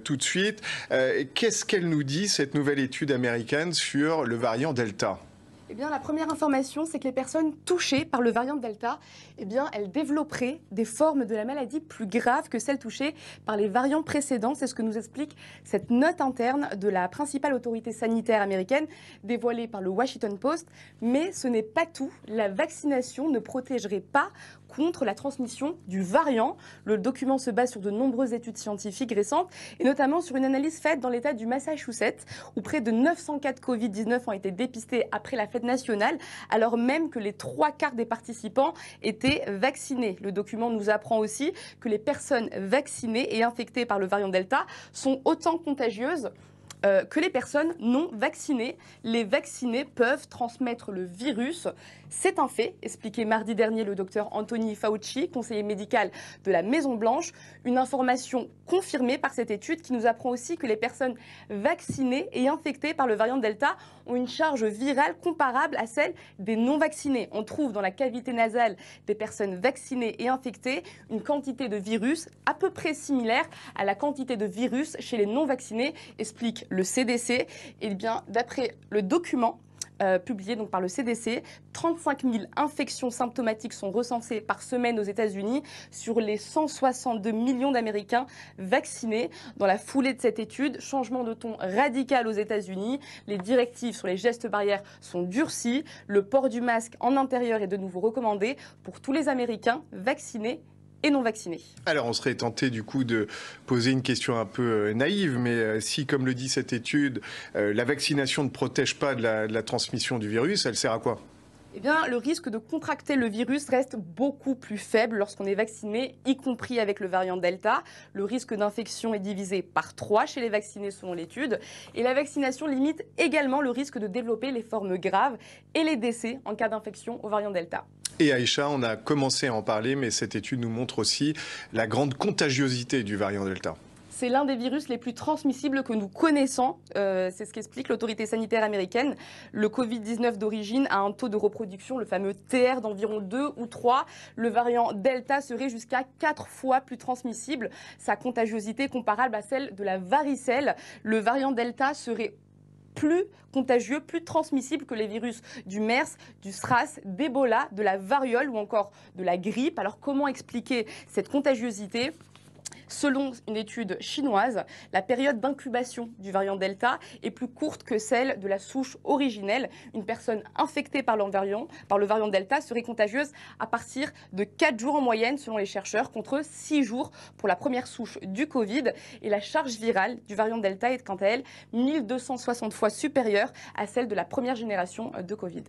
Tout de suite, qu'est-ce qu'elle nous dit, cette nouvelle étude américaine, sur le variant Delta? Eh bien, la première information, c'est que les personnes touchées par le variant Delta, eh bien, elles développeraient des formes de la maladie plus graves que celles touchées par les variants précédents. C'est ce que nous explique cette note interne de la principale autorité sanitaire américaine dévoilée par le Washington Post. Mais ce n'est pas tout. La vaccination ne protégerait pas contre la transmission du variant. Le document se base sur de nombreuses études scientifiques récentes et notamment sur une analyse faite dans l'État du Massachusetts où près de 900 cas de Covid-19 ont été dépistés après la fête nationale, alors même que les 3/4 des participants étaient vaccinés. Le document nous apprend aussi que les personnes vaccinées et infectées par le variant Delta sont autant contagieuses que les personnes non vaccinées. Les vaccinés peuvent transmettre le virus. C'est un fait, expliqué mardi dernier le docteur Anthony Fauci, conseiller médical de la Maison-Blanche. Une information confirmée par cette étude qui nous apprend aussi que les personnes vaccinées et infectées par le variant Delta ont une charge virale comparable à celle des non-vaccinés. On trouve dans la cavité nasale des personnes vaccinées et infectées une quantité de virus à peu près similaire à la quantité de virus chez les non-vaccinés, explique le CDC. Et bien, d'après le document publié donc par le CDC, 35 000 infections symptomatiques sont recensées par semaine aux États-Unis sur les 162 millions d'Américains vaccinés. Dans la foulée de cette étude, changement de ton radical aux États-Unis. Les directives sur les gestes barrières sont durcies. Le port du masque en intérieur est de nouveau recommandé pour tous les Américains vaccinés et non vaccinés. Alors, on serait tenté du coup de poser une question un peu naïve, mais si, comme le dit cette étude, la vaccination ne protège pas de la transmission du virus, elle sert à quoi? Eh bien, le risque de contracter le virus reste beaucoup plus faible lorsqu'on est vacciné, y compris avec le variant Delta. Le risque d'infection est divisé par 3 chez les vaccinés selon l'étude. Et la vaccination limite également le risque de développer les formes graves et les décès en cas d'infection au variant Delta. Et Aïcha, on a commencé à en parler, mais cette étude nous montre aussi la grande contagiosité du variant Delta. C'est l'un des virus les plus transmissibles que nous connaissons. C'est ce qu'explique l'autorité sanitaire américaine. Le Covid-19 d'origine a un taux de reproduction, le fameux TR, d'environ 2 ou 3. Le variant Delta serait jusqu'à 4 fois plus transmissible. Sa contagiosité est comparable à celle de la varicelle. Le variant Delta serait plus contagieux, plus transmissible que les virus du MERS, du SRAS, d'Ebola, de la variole ou encore de la grippe. Alors comment expliquer cette contagiosité ? Selon une étude chinoise, la période d'incubation du variant Delta est plus courte que celle de la souche originelle. Une personne infectée par le variant Delta serait contagieuse à partir de 4 jours en moyenne, selon les chercheurs, contre 6 jours pour la première souche du Covid. Et la charge virale du variant Delta est quant à elle 1260 fois supérieure à celle de la première génération de Covid.